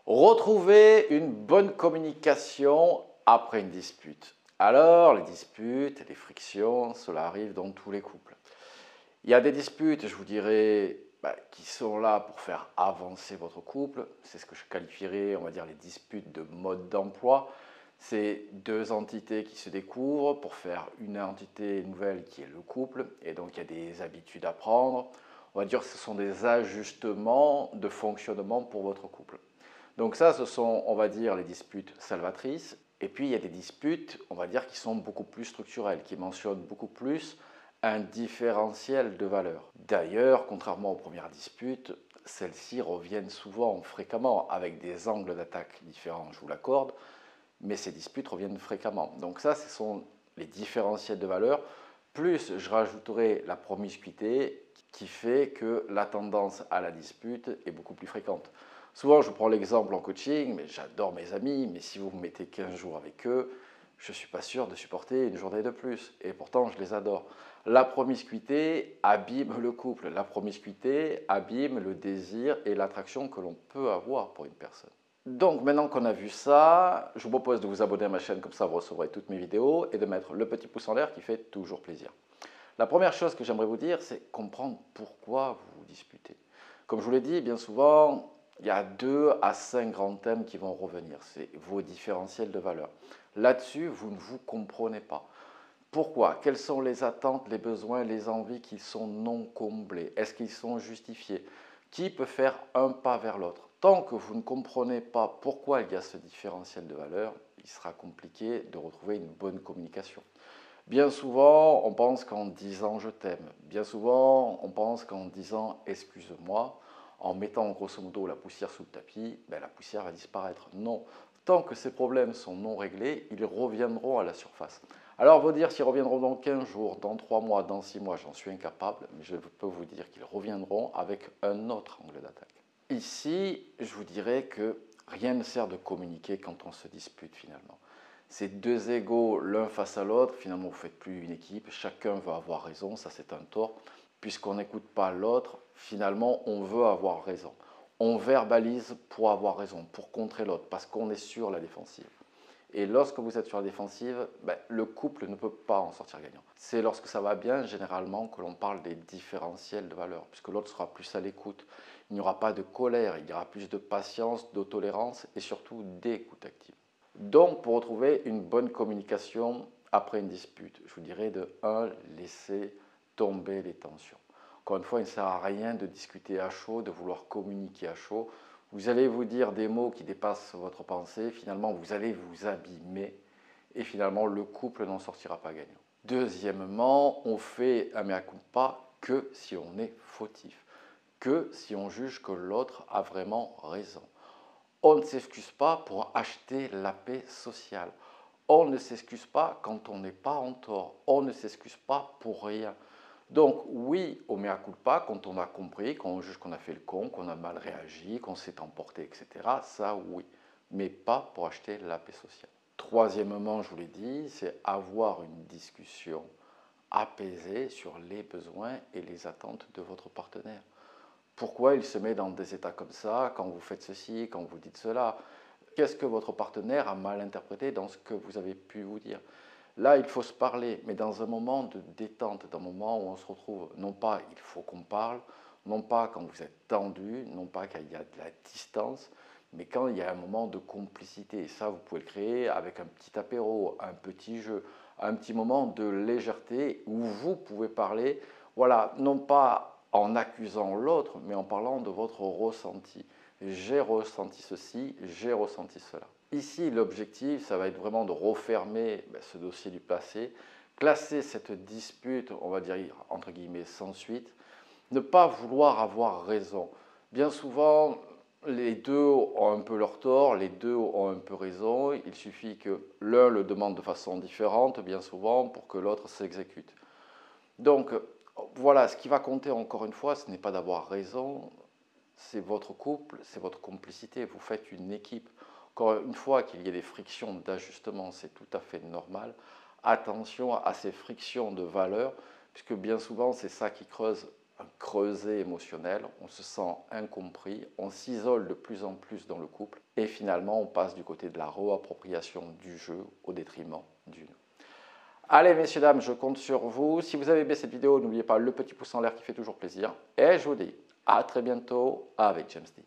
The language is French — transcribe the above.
Retrouver une bonne communication après une dispute. Alors, les disputes et les frictions, cela arrive dans tous les couples. Il y a des disputes, je vous dirais, qui sont là pour faire avancer votre couple. C'est ce que je qualifierais, on va dire, les disputes de mode d'emploi. C'est deux entités qui se découvrent pour faire une entité nouvelle qui est le couple. Et donc, il y a des habitudes à prendre. On va dire que ce sont des ajustements de fonctionnement pour votre couple. Donc ça, ce sont, on va dire, les disputes salvatrices. Et puis, il y a des disputes, on va dire, qui sont beaucoup plus structurelles, qui mentionnent beaucoup plus un différentiel de valeur. D'ailleurs, contrairement aux premières disputes, celles-ci reviennent souvent, fréquemment, avec des angles d'attaque différents, je vous l'accorde, mais ces disputes reviennent fréquemment. Donc ça, ce sont les différentiels de valeur, plus je rajouterai la promiscuité qui fait que la tendance à la dispute est beaucoup plus fréquente. Souvent, je prends l'exemple en coaching, mais j'adore mes amis, mais si vous me mettez 15 jours avec eux, je ne suis pas sûr de supporter une journée de plus. Et pourtant, je les adore. La promiscuité abîme le couple. La promiscuité abîme le désir et l'attraction que l'on peut avoir pour une personne. Donc maintenant qu'on a vu ça, je vous propose de vous abonner à ma chaîne, comme ça vous recevrez toutes mes vidéos, et de mettre le petit pouce en l'air qui fait toujours plaisir. La première chose que j'aimerais vous dire, c'est comprendre pourquoi vous vous disputez. Comme je vous l'ai dit, bien souvent, il y a 2 à 5 grands thèmes qui vont revenir. C'est vos différentiels de valeur. Là-dessus, vous ne vous comprenez pas. Pourquoi? Quelles sont les attentes, les besoins, les envies qui sont non comblés? Est-ce qu'ils sont justifiés? Qui peut faire un pas vers l'autre? Tant que vous ne comprenez pas pourquoi il y a ce différentiel de valeur, il sera compliqué de retrouver une bonne communication. Bien souvent, on pense qu'en disant je t'aime, bien souvent, on pense qu'en disant excuse-moi, en mettant grosso modo la poussière sous le tapis, la poussière va disparaître. Non, tant que ces problèmes sont non réglés, ils reviendront à la surface. Alors, vous dire s'ils reviendront dans 15 jours, dans 3 mois, dans 6 mois, j'en suis incapable, mais je peux vous dire qu'ils reviendront avec un autre angle d'attaque. Ici, je vous dirais que rien ne sert de communiquer quand on se dispute finalement. Ces deux égaux l'un face à l'autre, finalement vous ne faites plus une équipe, chacun veut avoir raison, ça c'est un tort, puisqu'on n'écoute pas l'autre, finalement on veut avoir raison. On verbalise pour avoir raison, pour contrer l'autre, parce qu'on est sur la défensive. Et lorsque vous êtes sur la défensive, le couple ne peut pas en sortir gagnant. C'est lorsque ça va bien, généralement, que l'on parle des différentiels de valeur, puisque l'autre sera plus à l'écoute. Il n'y aura pas de colère, il y aura plus de patience, de tolérance et surtout d'écoute active. Donc, pour retrouver une bonne communication après une dispute, je vous dirais de 1, laisser tomber les tensions. Encore une fois, il ne sert à rien de discuter à chaud, de vouloir communiquer à chaud. Vous allez vous dire des mots qui dépassent votre pensée, finalement vous allez vous abîmer et finalement le couple n'en sortira pas gagnant. Deuxièmement, on fait un mea culpa que si on est fautif, que si on juge que l'autre a vraiment raison. On ne s'excuse pas pour acheter la paix sociale. On ne s'excuse pas quand on n'est pas en tort. On ne s'excuse pas pour rien. Donc oui, au mea culpa, quand on a compris, quand on juge qu'on a fait le con, qu'on a mal réagi, qu'on s'est emporté, etc. Ça oui, mais pas pour acheter la paix sociale. Troisièmement, je vous l'ai dit, c'est avoir une discussion apaisée sur les besoins et les attentes de votre partenaire. Pourquoi il se met dans des états comme ça, quand vous faites ceci, quand vous dites cela? Qu'est-ce que votre partenaire a mal interprété dans ce que vous avez pu vous dire? Là, il faut se parler, mais dans un moment de détente, dans un moment où on se retrouve, non pas il faut qu'on parle, non pas quand vous êtes tendu, non pas qu'il y a de la distance, mais quand il y a un moment de complicité. Et ça, vous pouvez le créer avec un petit apéro, un petit jeu, un petit moment de légèreté où vous pouvez parler, voilà, non pas en accusant l'autre, mais en parlant de votre ressenti. J'ai ressenti ceci, j'ai ressenti cela. Ici, l'objectif, ça va être vraiment de refermer ce dossier du passé, classer cette dispute, on va dire entre guillemets, sans suite, ne pas vouloir avoir raison. Bien souvent, les deux ont un peu leur tort, les deux ont un peu raison, il suffit que l'un le demande de façon différente, bien souvent, pour que l'autre s'exécute. Donc, voilà, ce qui va compter encore une fois, ce n'est pas d'avoir raison, c'est votre couple, c'est votre complicité, vous faites une équipe. Encore une fois qu'il y ait des frictions d'ajustement, c'est tout à fait normal. Attention à ces frictions de valeur, puisque bien souvent c'est ça qui creuse un creuset émotionnel, on se sent incompris, on s'isole de plus en plus dans le couple et finalement on passe du côté de la réappropriation du jeu au détriment du nous. Allez messieurs, dames, je compte sur vous. Si vous avez aimé cette vidéo, n'oubliez pas le petit pouce en l'air qui fait toujours plaisir. Et je vous dis à très bientôt avec James D.